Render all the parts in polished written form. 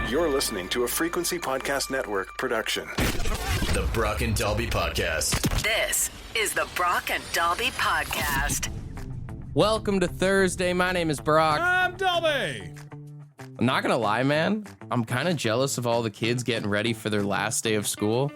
You're listening to a Frequency Podcast Network production. The Brock and Dalby Podcast. This is the Brock and Dalby Podcast. Welcome to Thursday. My name is Brock. I'm Dalby. I'm not gonna lie, man. I'm kind of jealous of all the kids getting ready for their last day of school.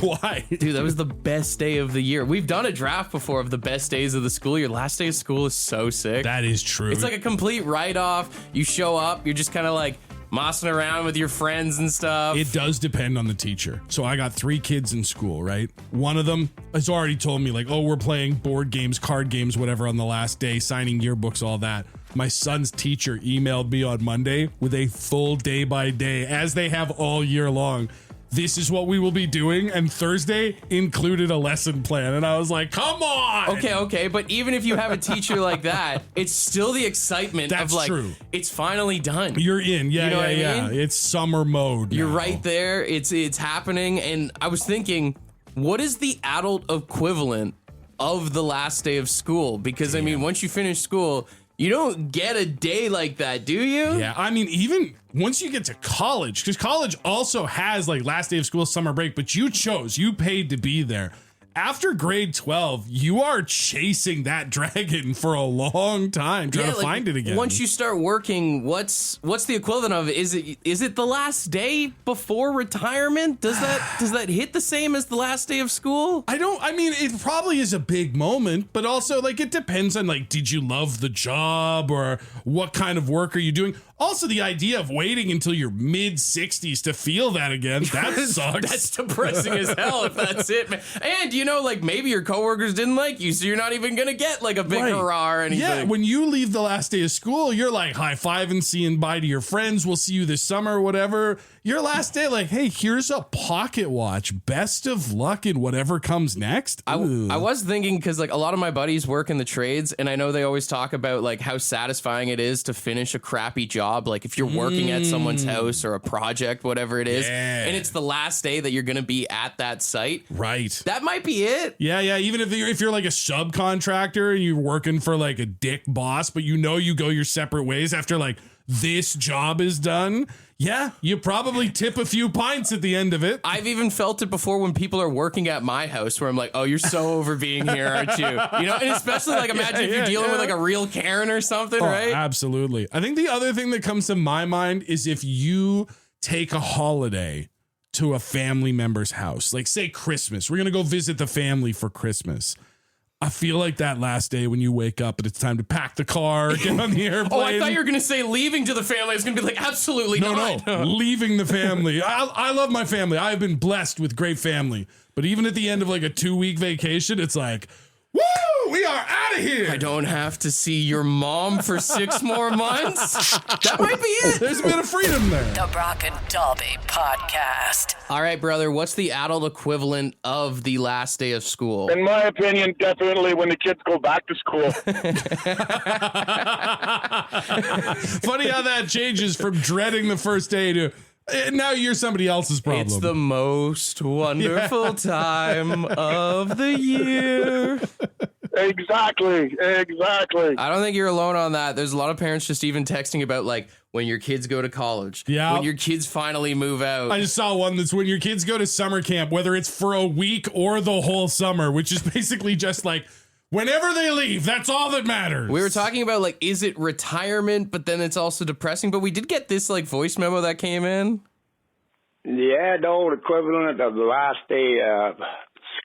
Why? Dude, that was the best day of the year. We've done a draft before of the best days of the school year. Last day of school is so sick. That is true. It's like a complete write-off. You show up, you're just kind of like mossing around with your friends and stuff. It does depend on the teacher. So I got 3 kids in school, right? One of them has already told me, like, oh, we're playing board games, card games, whatever on the last day, signing yearbooks, all that. My son's teacher emailed me on Monday with a full day by day, as they have all year long. This is what we will be doing, and Thursday included a lesson plan. And I was like, come on! Okay, but even if you have a teacher like that, it's still the excitement That's of like, true. It's finally done. You're in, You know what I yeah. mean? It's summer mode You're now. right there. It's happening. And I was thinking, what is the adult equivalent of the last day of school? Because, I mean, once you finish school, you don't get a day like that, do you? Yeah, I mean, even once you get to college, because college also has like last day of school, summer break, but you paid to be there. After grade 12, you are chasing that dragon for a long time, trying to find it again. Once you start working, what's the equivalent of it? Is it the last day before retirement? Does that hit the same as the last day of school? I mean, it probably is a big moment, but also like it depends on like, did you love the job or what kind of work are you doing? Also, the idea of waiting until your mid 60s to feel that again, that sucks. That's depressing as hell if that's it, man. And, you know, like maybe your coworkers didn't like you, so you're not even going to get like a big hurrah or anything. Yeah, when you leave the last day of school, you're like high-fiving, saying bye to your friends. We'll see you this summer or whatever. Your last day, like, hey, here's a pocket watch. Best of luck in whatever comes next. I was thinking, because like a lot of my buddies work in the trades, and I know they always talk about like how satisfying it is to finish a crappy job. Like if you're working at someone's house or a project, whatever it is, and it's the last day that you're going to be at that site. Right. That might be it. Yeah. Even if you're like a subcontractor and you're working for like a dick boss, but you go your separate ways after like this job is done. Yeah, you probably tip a few pints at the end of it. I've even felt it before when people are working at my house where I'm like, oh, you're so over being here, aren't you? You know, and especially like imagine if you're dealing with like a real Karen or something, right? Absolutely. I think the other thing that comes to my mind is if you take a holiday to a family member's house, like say Christmas, we're going to go visit the family for Christmas. I feel like that last day when you wake up and it's time to pack the car, get on the airplane. Oh, I thought you were going to say leaving to the family. I was going to be like, absolutely not. No, leaving the family. I love my family. I have been blessed with great family. But even at the end of like a 2-week vacation, it's like, woo, we are out of here. I don't have to see your mom for 6 more months. That might be it. There's a bit of freedom there. The Brock and Dalby Podcast. All right, brother, what's the adult equivalent of the last day of school? In my opinion, definitely when the kids go back to school. Funny how that changes from dreading the first day to now you're somebody else's problem. It's the most wonderful time of the year. Exactly. I don't think you're alone on that. There's a lot of parents just even texting about like when your kids go to college. Yeah. When your kids finally move out. I just saw one that's when your kids go to summer camp, whether it's for a week or the whole summer, which is basically just like whenever they leave, that's all that matters. We were talking about like, is it retirement? But then it's also depressing. But we did get this like voice memo that came in. Yeah, the old equivalent of the last day of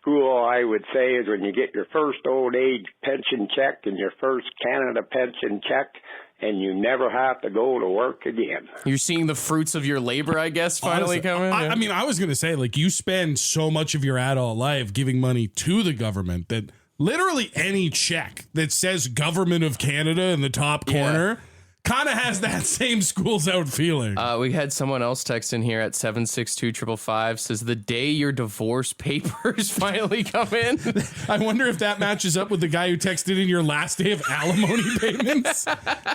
school, I would say, is when you get your first old age pension check and your first Canada pension check, and you never have to go to work again. You're seeing the fruits of your labor, I guess, finally coming. I mean, I was going to say, like, you spend so much of your adult life giving money to the government that literally any check that says Government of Canada in the top corner kind of has that same school's out feeling. We had someone else text in here at 762-555, says the day your divorce papers finally come in. I wonder if that matches up with the guy who texted in your last day of alimony payments.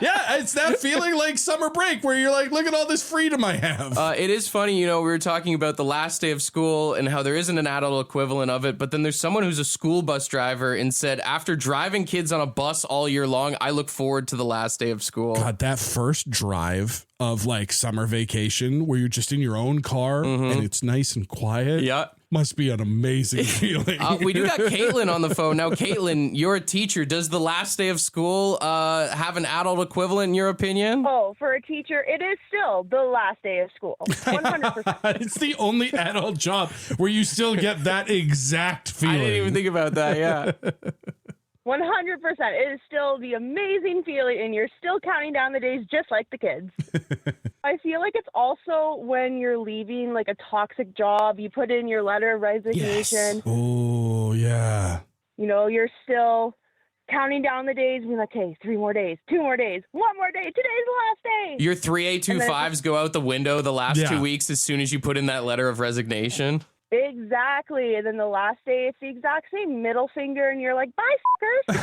Yeah, it's that feeling like summer break where you're like, look at all this freedom I have. It is funny, you know, we were talking about the last day of school and how there isn't an adult equivalent of it, but then there's someone who's a school bus driver and said, after driving kids on a bus all year long, I look forward to the last day of school. God, but that first drive of like summer vacation where you're just in your own car and it's nice and quiet. Yeah. Must be an amazing feeling. We do got Caitlin on the phone. Now, Caitlin, you're a teacher. Does the last day of school have an adult equivalent in your opinion? Oh, for a teacher, it is still the last day of school. 100%. It's the only adult job where you still get that exact feeling. I didn't even think about that, yeah. 100%. It is still the amazing feeling, and you're still counting down the days just like the kids. I feel like it's also when you're leaving like a toxic job, you put in your letter of resignation. Yes. Oh, yeah. You know, you're still counting down the days, being like, hey, 3 more days, 2 more days, 1 more day, today's the last day. Your 3A25s go out the window the last 2 weeks as soon as you put in that letter of resignation. Exactly. And then the last day, it's the exact same middle finger, and you're like, bye, fuckers.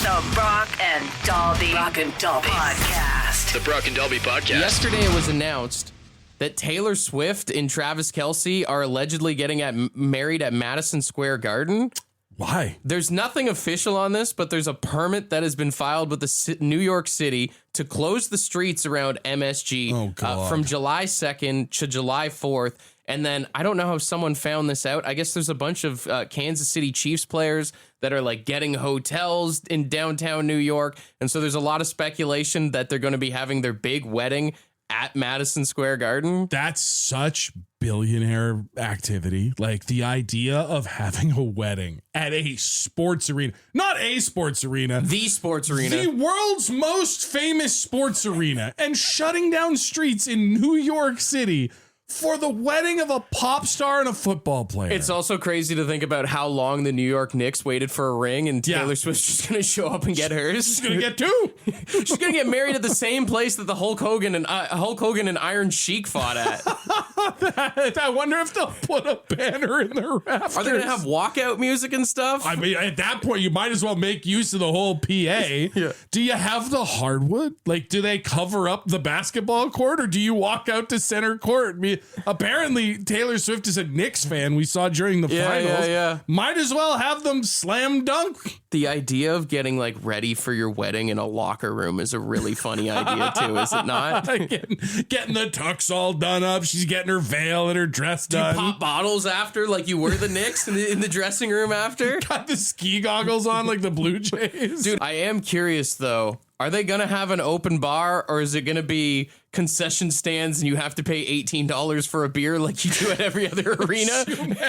The Brock and Dalby Podcast. The Brock and Dalby Podcast. Yesterday it was announced that Taylor Swift and Travis Kelce are allegedly getting married at Madison Square Garden. Why? There's nothing official on this, but there's a permit that has been filed with the New York City to close the streets around MSG from July 2nd to July 4th. And then I don't know how someone found this out. I guess there's a bunch of Kansas City Chiefs players that are like getting hotels in downtown New York. And so there's a lot of speculation that they're going to be having their big wedding at Madison Square Garden. That's such billionaire activity. Like the idea of having a wedding at a sports arena, not a sports arena, The sports arena. the world's most famous sports arena, and shutting down streets in New York City for the wedding of a pop star and a football player. It's also crazy to think about how long the New York Knicks waited for a ring, and Taylor Swift's just going to show up and get hers. She's going to get 2. She's going to get married at the same place that the Hulk Hogan and Iron Sheik fought at. I wonder if they'll put a banner in their rafters. Are they going to have walkout music and stuff? I mean, at that point, you might as well make use of the whole PA. Yeah. Do you have the hardwood? Like, do they cover up the basketball court, or do you walk out to center court? I mean, apparently, Taylor Swift is a Knicks fan. We saw during the finals. Yeah. Might as well have them slam dunk. The idea of getting like ready for your wedding in a locker room is a really funny idea too, is it not? getting the tux all done up. She's getting her veil and her dress done. Do you pop bottles after, like you were the Knicks in the dressing room after? Got the ski goggles on like the Blue Jays. Dude, I am curious though. Are they going to have an open bar, or is it going to be concession stands and you have to pay $18 for a beer like you do at every other arena?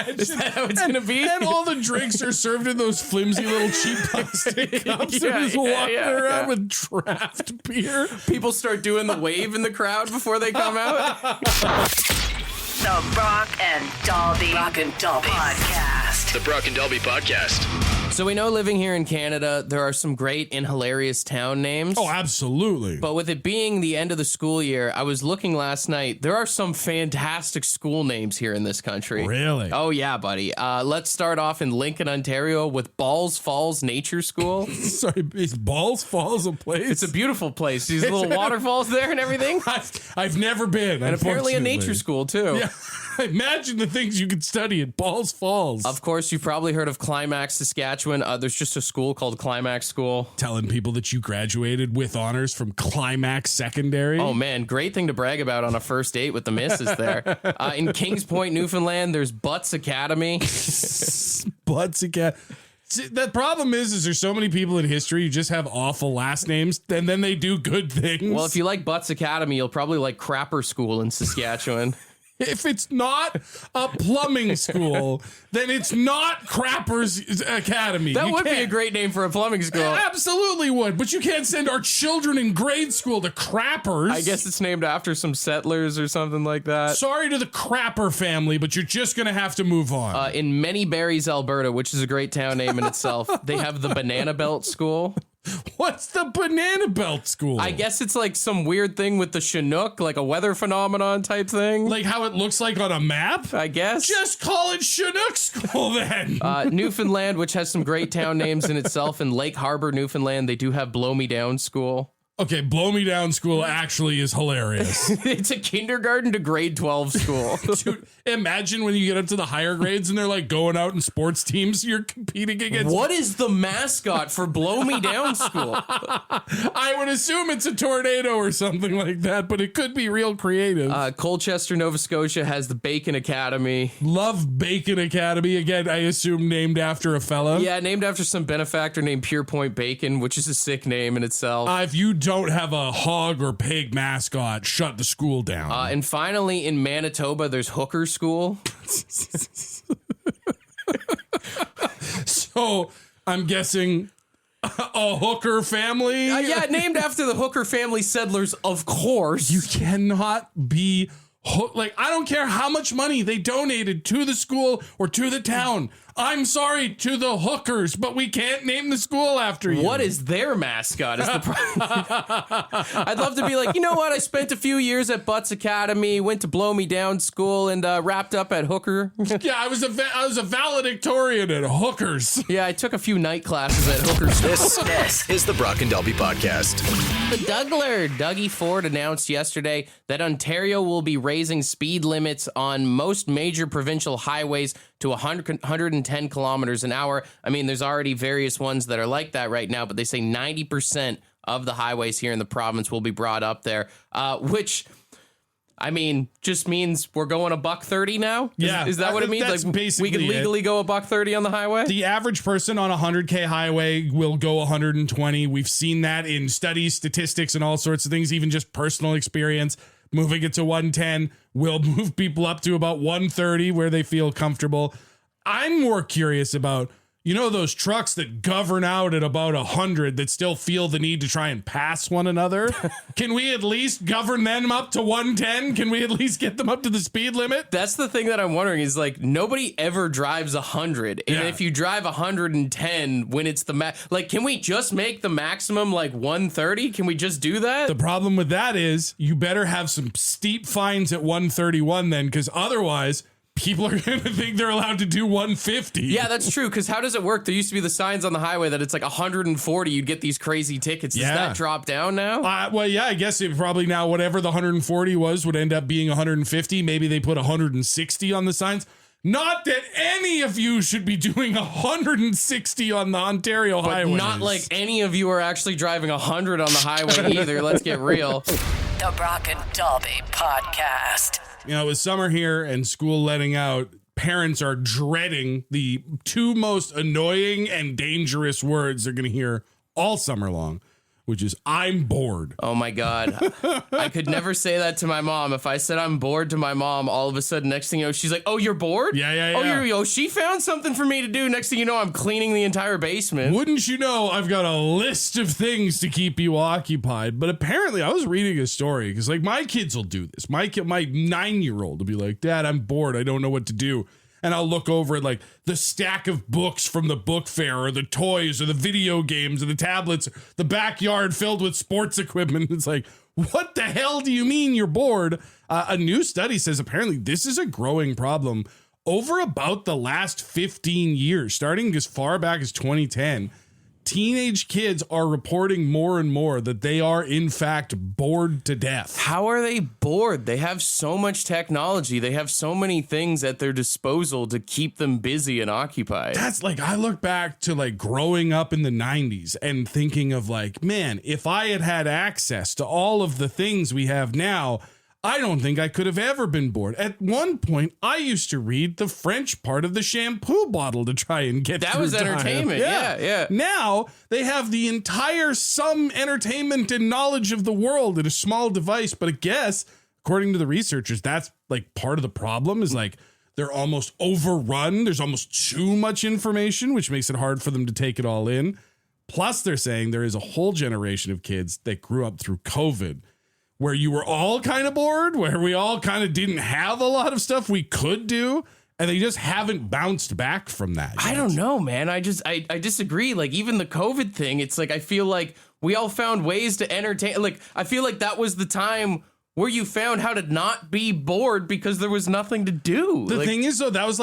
Is that how it's going to be? And all the drinks are served in those flimsy little cheap plastic cups. They're just walking around with draft beer. People start doing the wave in the crowd before they come out. The Brock and Dalby Podcast. The Brock and Dalby Podcast. So we know living here in Canada, there are some great and hilarious town names. Oh, absolutely. But with it being the end of the school year, I was looking last night. There are some fantastic school names here in this country. Really? Oh, yeah, buddy. Let's start off in Lincoln, Ontario with Balls Falls Nature School. Sorry, is Balls Falls a place? It's a beautiful place. These little waterfalls there and everything. I've never been. And apparently a nature school, too. Yeah. Imagine the things you could study at Balls Falls. Of course, you've probably heard of Climax, Saskatchewan. There's just a school called Climax School. Telling people that you graduated with honors from Climax Secondary. Oh, man. Great thing to brag about on a first date with the missus there. In Kings Point, Newfoundland, there's Butts Academy. Butts Academy. The problem is there's so many people in history who just have awful last names, and then they do good things. Well, if you like Butts Academy, you'll probably like Crapper School in Saskatchewan. If it's not a plumbing school, then it's not Crapper's Academy. That would be a great name for a plumbing school. It absolutely would, but you can't send our children in grade school to Crappers. I guess it's named after some settlers or something like that. Sorry to the Crapper family, but you're just going to have to move on. In Many Berries, Alberta, which is a great town name in itself, they have the Banana Belt School. What's the Banana Belt School? I guess it's like some weird thing with the Chinook, like a weather phenomenon type thing. Like how it looks like on a map? I guess. Just call it Chinook School then. Newfoundland, which has some great town names in itself. In Lake Harbor, Newfoundland, they do have Blow Me Down School. Okay, Blow Me Down School actually is hilarious. It's a kindergarten to grade 12 school. Dude, imagine when you get up to the higher grades and they're like going out in sports teams you're competing against. What is the mascot for Blow Me Down School? I would assume it's a tornado or something like that, but it could be real creative. Colchester, Nova Scotia has the Bacon Academy. Love Bacon Academy. Again, I assume named after a fella. Yeah, named after some benefactor named Pure Point Bacon, which is a sick name in itself. If you don't have a hog or pig mascot, shut the school down. And finally, in Manitoba, there's Hooker School. So I'm guessing a Hooker family? Yeah, named after the Hooker family settlers, of course. You cannot be like, I don't care how much money they donated to the school or to the town. I'm sorry to the Hookers, but we can't name the school after you. What is their mascot? Is the I'd love to be like, you know what? I spent a few years at Butts Academy, went to Blow Me Down School, and wrapped up at Hooker. Yeah, I was a valedictorian at Hookers. Yeah, I took a few night classes at Hooker School. This is the Brock and Dalby Podcast. The Dougler, Dougie Ford, announced yesterday that Ontario will be raising speed limits on most major provincial highways to 110 kilometers an hour. I mean, there's already various ones that are like that right now, but they say 90% of the highways here in the province will be brought up there, which, I mean, just means we're going $130 now? Yeah. Is that what it means? That's like, basically we can legally go $130 on the highway? The average person on a 100K highway will go 120. We've seen that in studies, statistics, and all sorts of things, even just personal experience. Moving it to 110 will move people up to about 130 where they feel comfortable. I'm more curious about, you know, those trucks that govern out at about 100 that still feel the need to try and pass one another. Can we at least govern them up to 110? Can we at least get them up to the speed limit? That's the thing that I'm wondering is, like, nobody ever drives 100. And if you drive 110 when it's the like, can we just make the maximum like 130? Can we just do that? The problem with that is you better have some steep fines at 131 then, because otherwise people are going to think they're allowed to do 150. Yeah, that's true. Because how does it work? There used to be the signs on the highway that it's like 140. You'd get these crazy tickets. Does that drop down now? Well, yeah, I guess it probably now whatever the 140 was would end up being 150. Maybe they put 160 on the signs. Not that any of you should be doing 160 on the Ontario highways. Not like any of you are actually driving 100 on the highway either. Let's get real. The Brock and Dalby Podcast. You know, with summer here and school letting out, parents are dreading the two most annoying and dangerous words they're going to hear all summer long, which is, I'm bored. Oh, my God. I could never say that to my mom. If I said I'm bored to my mom, all of a sudden, next thing you know, she's like, oh, you're bored? Yeah. Oh, she found something for me to do. Next thing you know, I'm cleaning the entire basement. Wouldn't you know, I've got a list of things to keep you occupied. But apparently, I was reading a story, because like my kids will do this. My 9-year-old will be like, Dad, I'm bored. I don't know what to do. And I'll look over at like the stack of books from the book fair, or the toys, or the video games, or the tablets, the backyard filled with sports equipment. It's like, what the hell do you mean you're bored? A new study says apparently this is a growing problem over about the last 15 years, starting as far back as 2010. Teenage kids are reporting more and more that they are, in fact, bored to death. How are they bored? They have so much technology. They have so many things at their disposal to keep them busy and occupied. That's like, I look back to like growing up in the 90s and thinking of like, man, if I had had access to all of the things we have now, I don't think I could have ever been bored. At one point, I used to read the French part of the shampoo bottle to try and get that through was time. entertainment. Yeah. Now they have the entire entertainment and knowledge of the world in a small device. But I guess, according to the researchers, that's like part of the problem is like they're almost overrun. There's almost too much information, which makes it hard for them to take it all in. Plus, they're saying there is a whole generation of kids that grew up through COVID, where you were all kind of bored, where we all kind of didn't have a lot of stuff we could do, and they just haven't bounced back from that yet. I don't know, man. I disagree. Like, even the COVID thing, it's like, I feel like we all found ways to entertain. Like, I feel like that was the time where you found how to not be bored because there was nothing to do. The thing is, though, that was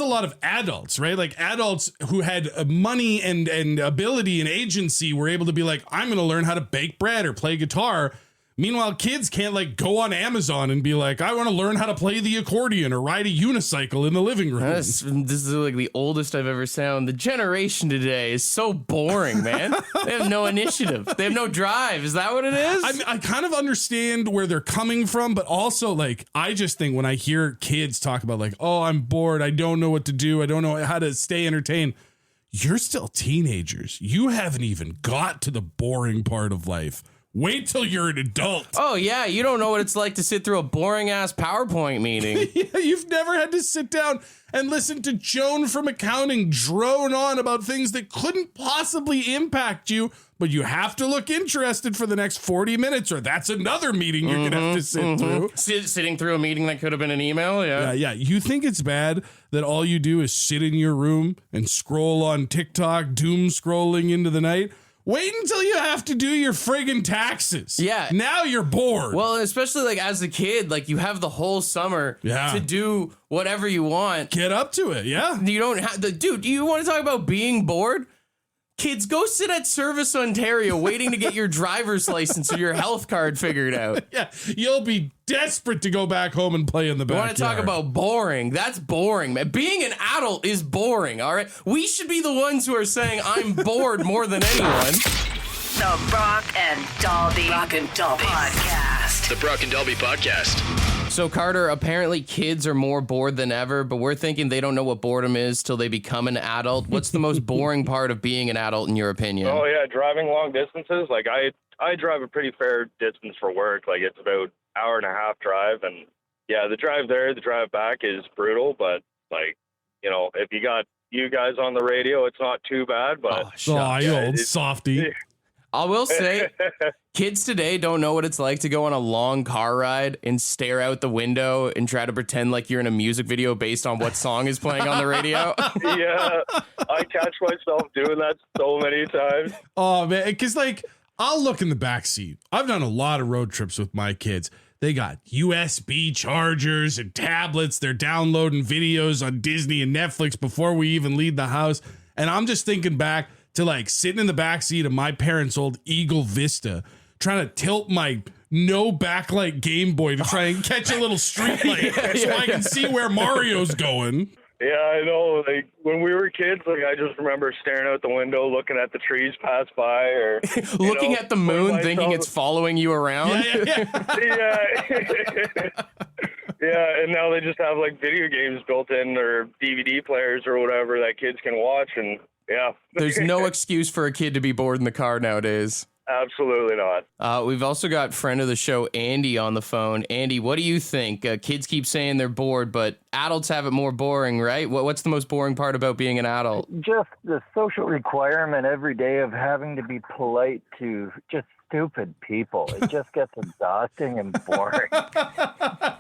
a lot of adults, right? Like adults who had money and ability and agency were able to be like, I'm going to learn how to bake bread or play guitar. Meanwhile, kids can't like go on Amazon and be like, I want to learn how to play the accordion or ride a unicycle in the living room. This is like the oldest I've ever sounded. The generation today is so boring, man. They have no initiative. They have no drive. Is that what it is? I kind of understand where they're coming from, but also like, I just think when I hear kids talk about like, oh, I'm bored. I don't know what to do. I don't know how to stay entertained. You're still teenagers. You haven't even got to the boring part of life. Wait till you're an adult. Oh, yeah. You don't know what it's like to sit through a boring ass PowerPoint meeting. Yeah, you've never had to sit down and listen to Joan from accounting drone on about things that couldn't possibly impact you, but you have to look interested for the next 40 minutes or that's another meeting you're going to have to sit through. Sitting through a meeting that could have been an email. Yeah. Yeah. You think it's bad that all you do is sit in your room and scroll on TikTok, doom scrolling into the night? Wait until you have to do your friggin' taxes. Yeah. Now you're bored. Well, especially like as a kid, like you have the whole summer to do whatever you want. Get up to it. Yeah. You don't have the dude. Do you want to talk about being bored? Kids, go sit at Service Ontario waiting to get your driver's license or your health card figured out. Yeah, you'll be desperate to go back home and play in the backyard. You want to talk about boring? That's boring, man. Being an adult is boring, all right? We should be the ones who are saying I'm bored more than anyone. The Brock and Dalby Podcast. The Brock and Dalby Podcast. So, Carter, apparently kids are more bored than ever, but we're thinking they don't know what boredom is till they become an adult. What's the most boring part of being an adult, in your opinion? Oh, yeah, driving long distances. Like, I drive a pretty fair distance for work. Like, it's about hour and a half drive. And, yeah, the drive there, the drive back is brutal. But, like, you know, if you got you guys on the radio, it's not too bad. But, you old softy. I will say, kids today don't know what it's like to go on a long car ride and stare out the window and try to pretend like you're in a music video based on what song is playing on the radio. Yeah, I catch myself doing that so many times. Oh, man, because, like, I'll look in the back seat. I've done a lot of road trips with my kids. They got USB chargers and tablets. They're downloading videos on Disney and Netflix before we even leave the house. And I'm just thinking back to like sitting in the backseat of my parents' old Eagle Vista, trying to tilt my no backlight Game Boy to try and catch a little street light I can see where Mario's going. Yeah, I know. Like when we were kids, like I just remember staring out the window, looking at the trees pass by, or looking at the moon, thinking it's following you around. Yeah. Yeah, and now they just have like video games built in or DVD players or whatever that kids can watch, and yeah. There's no excuse for a kid to be bored in the car nowadays. Absolutely not. We've also got friend of the show, Andy, on the phone. Andy, what do you think? Kids keep saying they're bored, but adults have it more boring, right? What's the most boring part about being an adult? Just the social requirement every day of having to be polite to just stupid people. It just gets exhausting and boring.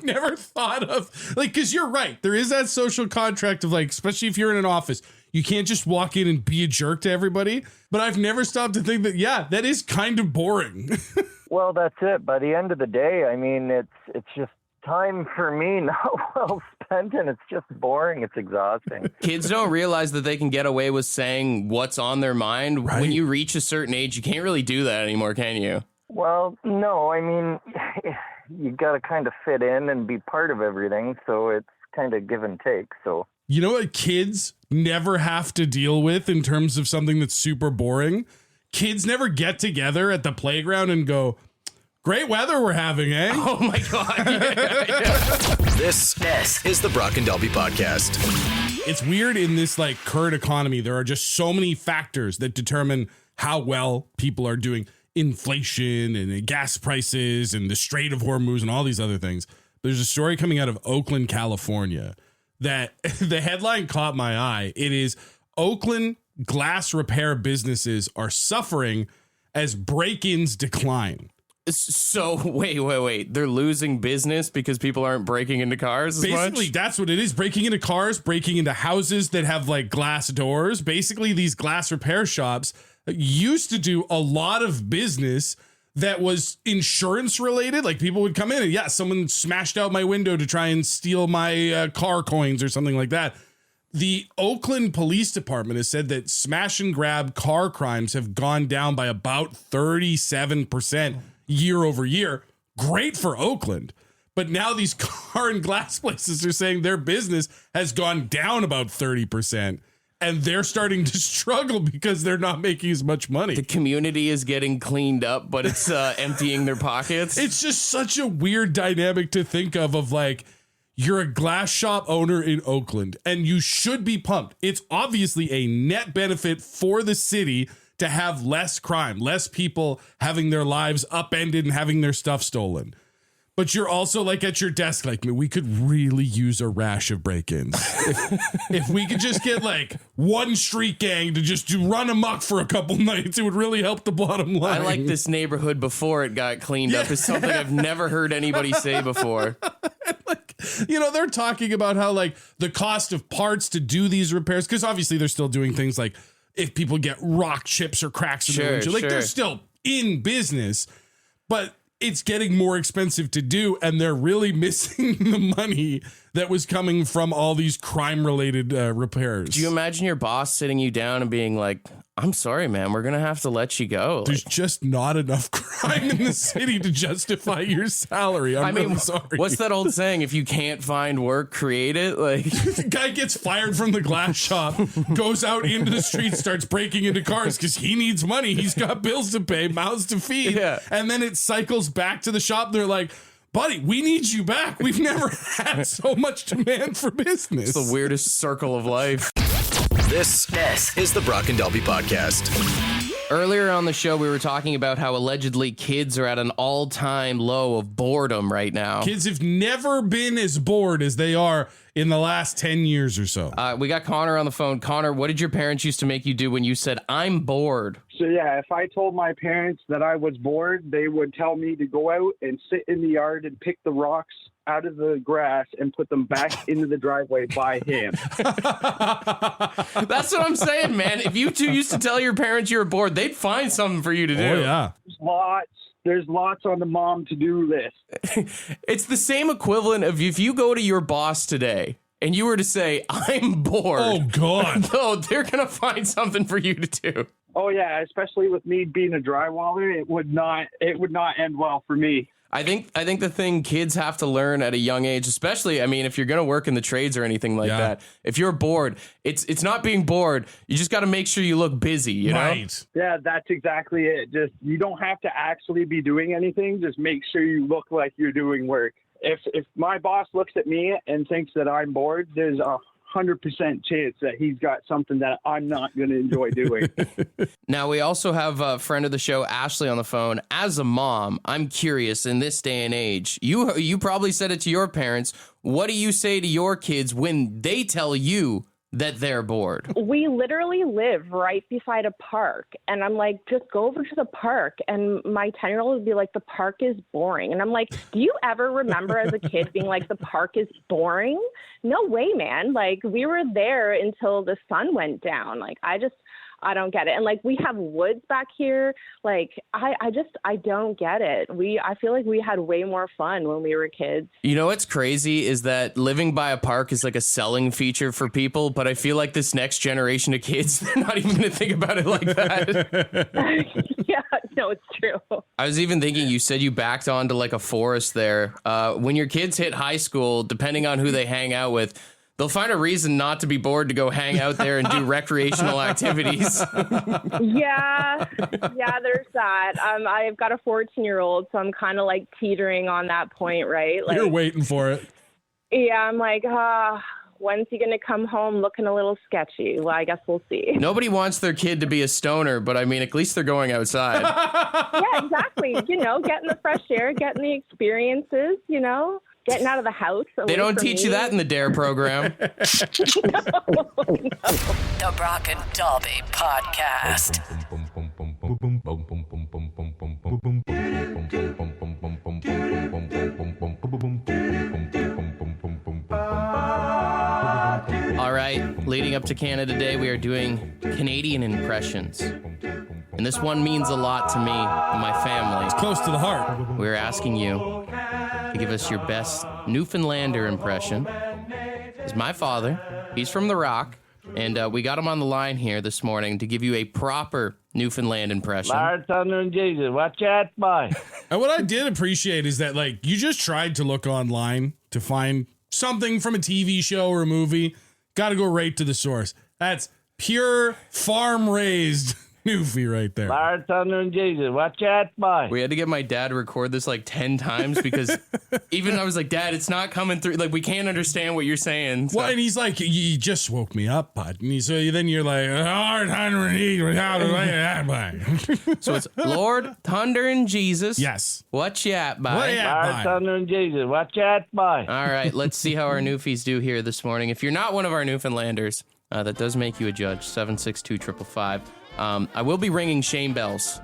Never thought of, like, because you're right. There is that social contract of, like, especially if you're in an office, you can't just walk in and be a jerk to everybody. But I've never stopped to think that, yeah, that is kind of boring. Well, that's it. By the end of the day, I mean, it's just time for me not well spent, and it's just boring. It's exhausting. Kids don't realize that they can get away with saying what's on their mind. Right. When you reach a certain age, you can't really do that anymore, can you? Well, no. I mean, you got to kind of fit in and be part of everything, so it's kind of give and take. So you know what kids never have to deal with in terms of something that's super boring? Kids never get together at the playground and go, great weather we're having, eh? Oh, my God. This is the Brock and Dalby Podcast. It's weird in this like current economy. There are just so many factors that determine how well people are doing. Inflation and gas prices and the Strait of Hormuz and all these other things. There's a story coming out of Oakland, California that the headline caught my eye. It is Oakland glass repair businesses are suffering as break-ins decline. So wait. They're losing business because people aren't breaking into cars as Basically, much? That's what it is. Breaking into cars, breaking into houses that have like glass doors. Basically, these glass repair shops used to do a lot of business that was insurance related. Like people would come in and someone smashed out my window to try and steal my car coins or something like that. The Oakland Police Department has said that smash and grab car crimes have gone down by about 37% year over year. Great for Oakland. But now these car and glass places are saying their business has gone down about 30%. And they're starting to struggle because they're not making as much money. The community is getting cleaned up, but it's emptying their pockets. It's just such a weird dynamic to think of like, you're a glass shop owner in Oakland, and you should be pumped. It's obviously a net benefit for the city to have less crime, less people having their lives upended and having their stuff stolen. But you're also like at your desk, like, we could really use a rash of break-ins. if we could just get like one street gang to just run amok for a couple nights, it would really help the bottom line. I like this neighborhood before it got cleaned up. Is something I've never heard anybody say before. Like, they're talking about how like the cost of parts to do these repairs, because obviously they're still doing things like if people get rock chips or cracks in their windshield, like they're still in business, but it's getting more expensive to do, and they're really missing the money that was coming from all these crime-related repairs. Do you imagine your boss sitting you down and being like, I'm sorry, man, we're going to have to let you go? There's just not enough crime in the city to justify your salary. I'm really sorry. What's that old saying? If you can't find work, create it. Like, the guy gets fired from the glass shop, goes out into the street, starts breaking into cars because he needs money. He's got bills to pay, mouths to feed. Yeah. And then it cycles back to the shop. They're like, buddy, we need you back. We've never had so much demand for business. It's the weirdest circle of life. This is the Brock and Dalby Podcast. Earlier on the show, we were talking about how allegedly kids are at an all-time low of boredom right now. Kids have never been as bored as they are in the last 10 years or so. We got Connor on the phone. Connor, what did your parents used to make you do when you said, I'm bored? So, yeah, if I told my parents that I was bored, they would tell me to go out and sit in the yard and pick the rocks out of the grass and put them back into the driveway by hand. That's what I'm saying, man. If you two used to tell your parents you were bored, they'd find something for you to do. Oh, yeah. There's lots on the mom to-do list. It's the same equivalent of if you go to your boss today and you were to say, I'm bored. Oh, God. No, they're going to find something for you to do. Oh, yeah, especially with me being a drywaller, it would not end well for me. I think the thing kids have to learn at a young age, especially, I mean, if you're going to work in the trades or anything like that, if you're bored, it's not being bored. You just got to make sure you look busy, you know? Yeah, that's exactly it. Just, you don't have to actually be doing anything. Just make sure you look like you're doing work. If my boss looks at me and thinks that I'm bored, there's 100% chance that he's got something that I'm not going to enjoy doing. Now, we also have a friend of the show, Ashley, on the phone. As a mom, I'm curious, in this day and age, you probably said it to your parents. What do you say to your kids when they tell you that they're bored? We literally live right beside a park. And I'm like, just go over to the park. And my 10-year-old would be like, the park is boring. And I'm like, do you ever remember as a kid being like, the park is boring? No way, man. Like, we were there until the sun went down. Like, I don't get it. And like, we have woods back here. Like, I don't get it. I feel like we had way more fun when we were kids. You know what's crazy is that living by a park is like a selling feature for people, but I feel like this next generation of kids, they're not even going to think about it like that. Yeah, no, it's true. I was even thinking, you said you backed onto like a forest there. When your kids hit high school, depending on who they hang out with, they'll find a reason not to be bored to go hang out there and do recreational activities. Yeah, there's that. I've got a 14-year-old, so I'm kind of like teetering on that point, right? Like, you're waiting for it. Yeah, I'm like, when's he going to come home looking a little sketchy? Well, I guess we'll see. Nobody wants their kid to be a stoner, but I mean, at least they're going outside. Yeah, exactly. You know, getting the fresh air, getting the experiences, you know. Getting out of the house. They don't teach you that in the DARE program. No. The Brock and Dalby Podcast. All right, leading up to Canada Day, we are doing Canadian impressions. And And this one means a lot to me and my family. It's close to the heart. We're asking you to give us your best Newfoundlander impression. It's my father. He's from The Rock. And we got him on the line here this morning to give you a proper Newfoundland impression. And Jesus, watch out, boy. And what I did appreciate is that, like, you just tried to look online to find something from a TV show or a movie. Got to go right to the source. That's pure farm-raised Newfie right there. And Jesus, watch out, boy. We had to get my dad to record this like 10 times because even I was like, Dad, it's not coming through. Like, we can't understand what you're saying. So. Well, and he's like, you just woke me up, bud. And then you're like, so it's Lord, Thunder, and Jesus. Yes. What you at, bye? And Jesus, watch out, boy. All right, let's see how our Newfies do here this morning. If you're not one of our Newfoundlanders, that does make you a judge. 762-555. I will be ringing shame bells.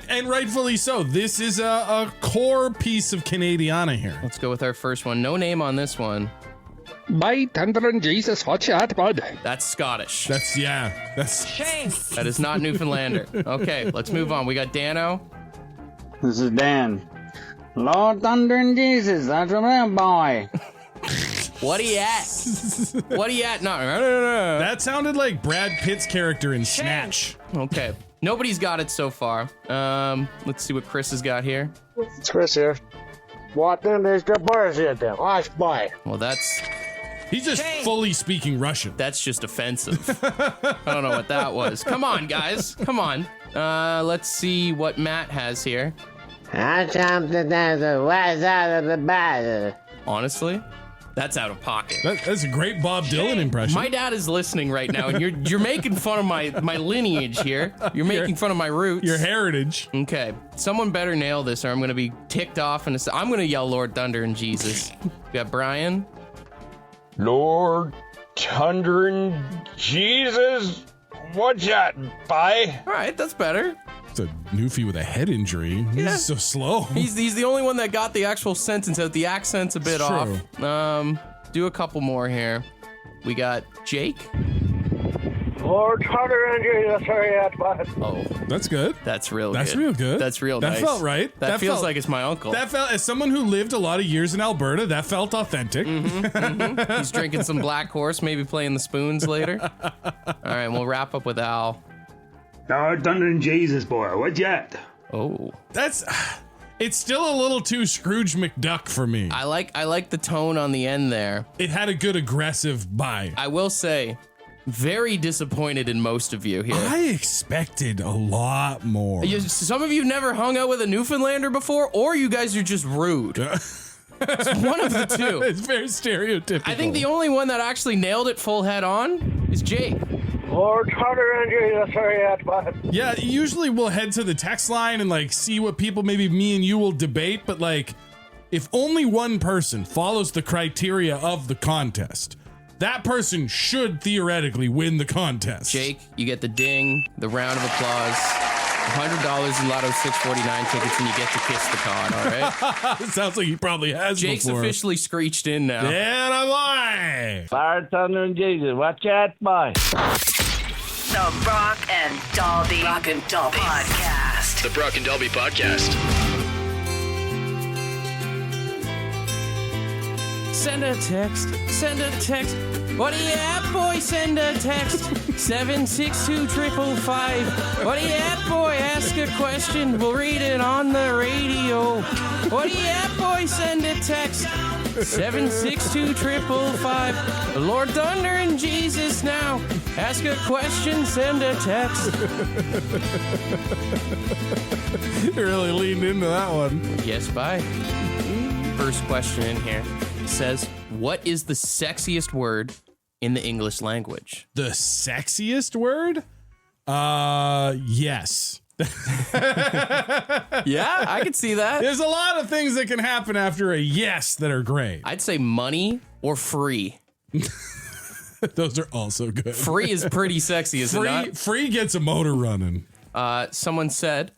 And rightfully so. This is a core piece of Canadiana here. Let's go with our first one. No name on this one. My Thunder and Jesus, watch out, bud. That's Scottish. That's shame. That is not Newfoundlander. Okay, let's move on. We got Dano. This is Dan. Lord Thunder and Jesus, that's a boy. What are you at? What are you at? No. That sounded like Brad Pitt's character in Snatch. Okay. Nobody's got it so far. Let's see what Chris has got here. It's Chris here. What then is the bullshit then? Watch boy. Well, he's just fully speaking Russian. That's just offensive. I don't know what that was. Come on, guys. Come on. Let's see what Matt has here. Honestly, that's out of pocket. That's a great Bob Dylan impression. My dad is listening right now, and you're making fun of my lineage here. You're making fun of my roots. Your heritage. Okay. Someone better nail this, or I'm going to be ticked off. And I'm going to yell Lord Thunder and Jesus. We got Brian. Lord Thunder and Jesus. What's that, bye? All right, that's better. It's a Newfie with a head injury. He's so slow. He's the only one that got the actual sentence out. The accent's a bit off. Do a couple more here. We got Jake. Lord Thunder and Jesus, sorry, oh, that's good. That's real. That's real good. That's real. That nice. felt right. That feels like it's my uncle. That felt, as someone who lived a lot of years in Alberta, that felt authentic. He's drinking some Black Horse, maybe playing the spoons later. All right, we'll wrap up with Al. Lord Thunder and Jesus, boy, what yet? Oh, it's still a little too Scrooge McDuck for me. I like the tone on the end there. It had a good aggressive bye. I will say, very disappointed in most of you here. I expected a lot more. Some of you never hung out with a Newfoundlander before, or you guys are just rude. It's one of the two. It's very stereotypical. I think the only one that actually nailed it full head on is Jake. Lord Thunder and Jesus, sorry, yeah, usually we'll head to the text line and like see what people, maybe me and you will debate, but like if only one person follows the criteria of the contest, that person should theoretically win the contest. Jake, you get the ding, the round of applause, $100 in Lotto 649 tickets, and you get to kiss the con, all right? It sounds like he probably has Jake's before. Officially screeched in now. Yeah, I'm lying. Lord Thunder and Jesus, watch out, boy. The Brock and Dalby Podcast. The Brock and Dalby Podcast. Send a text. What are you at, boy? Send a text. 762-555. What are you at, boy? Ask a question. We'll read it on the radio. What are you at, boy? Send a text. 762-555. Lord Thunder and Jesus now. Ask a question, send a text. You really leaned into that one. Yes, bye. First question in here says, what is the sexiest word in the English language? The sexiest word? Yes. Yeah, I can see that. There's a lot of things that can happen after a yes that are great. I'd say money or free. Those are also good. Free is pretty sexy, is it not? Free gets a motor running. Someone said,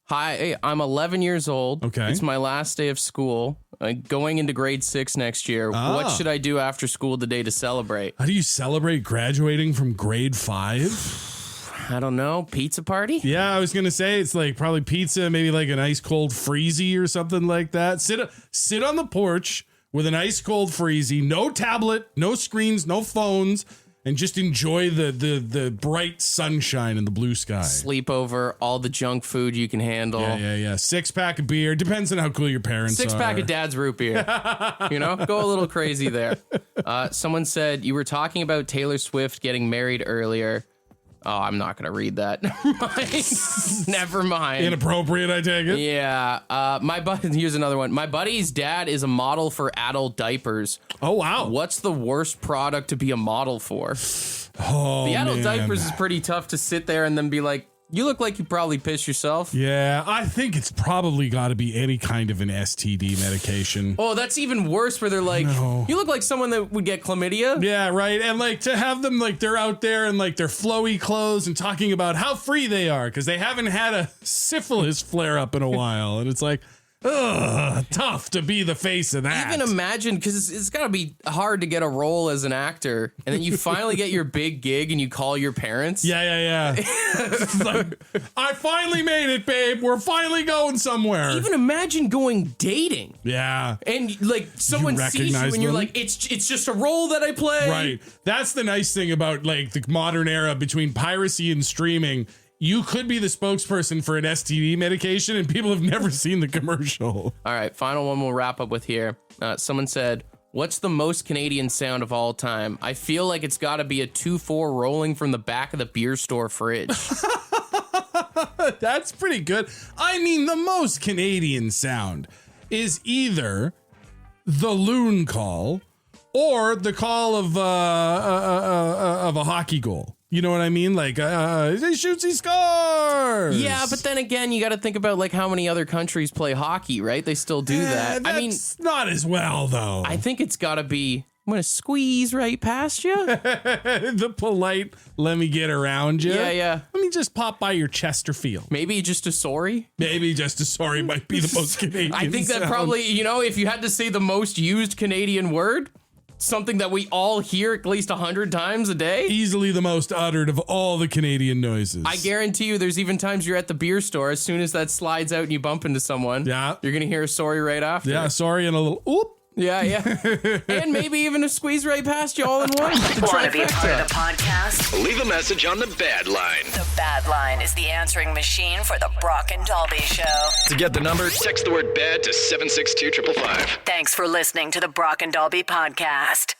hi, I'm 11 years old. Okay. It's my last day of school. Going into grade 6 next year. Ah. What should I do after school today to celebrate? How do you celebrate graduating from grade 5? I don't know, pizza party? Yeah, I was going to say it's like probably pizza, maybe like an ice cold freezy or something like that. Sit on the porch with an ice cold freezy, no tablet, no screens, no phones, and just enjoy the bright sunshine and the blue sky. Sleep over all the junk food you can handle. Yeah. 6-pack of beer. Depends on how cool your parents are. 6-pack of Dad's root beer. Go a little crazy there. Someone said you were talking about Taylor Swift getting married earlier. Oh, I'm not going to read that. Never mind. Inappropriate, I take it. Yeah. Here's another one. My buddy's dad is a model for adult diapers. Oh, wow. What's the worst product to be a model for? Oh, the adult man. diapers is pretty tough to sit there and then be like, you look like you probably pissed yourself. Yeah, I think it's probably got to be any kind of an STD medication. Oh, that's even worse where they're like, you look like someone that would get chlamydia. Yeah, right. And like to have them like they're out there in like their flowy clothes and talking about how free they are because they haven't had a syphilis flare up in a while. And it's like, ugh, tough to be the face of that. Even imagine, because it's got to be hard to get a role as an actor, and then you finally get your big gig and you call your parents. Yeah. It's like, I finally made it, babe. We're finally going somewhere. Even imagine going dating. Yeah. And like someone sees you and you're like, it's just a role that I play. Right. That's the nice thing about like the modern era between piracy and streaming. You could be the spokesperson for an STD medication and people have never seen the commercial. All right, final one we'll wrap up with here. Someone said, what's the most Canadian sound of all time? I feel like it's got to be a 2-4 rolling from the back of the beer store fridge. That's pretty good. I mean, the most Canadian sound is either the loon call or the call of a hockey goal. You know what I mean? Like, he shoots, he scores. Yeah, but then again, you got to think about like how many other countries play hockey, right? They still do that. I mean, not as well though. I think it's got to be, I'm going to squeeze right past you. The polite, let me get around you. Yeah. Let me just pop by your Chesterfield. Maybe just a sorry. Maybe just a sorry might be the most Canadian I think that sound. probably, if you had to say the most used Canadian word, something that we all hear at least 100 times a day. Easily the most uttered of all the Canadian noises. I guarantee you there's even times you're at the beer store, as soon as that slides out and you bump into someone, you're going to hear a sorry right after. Yeah, sorry and a little oop. Yeah. And maybe even a squeeze right past you all in one. Want to be a part of the podcast? Leave a message on the Bad Line. The Bad Line is the answering machine for the Brock and Dalby Show. To get the number, text the word BAD to 762-555. Thanks for listening to the Brock and Dalby podcast.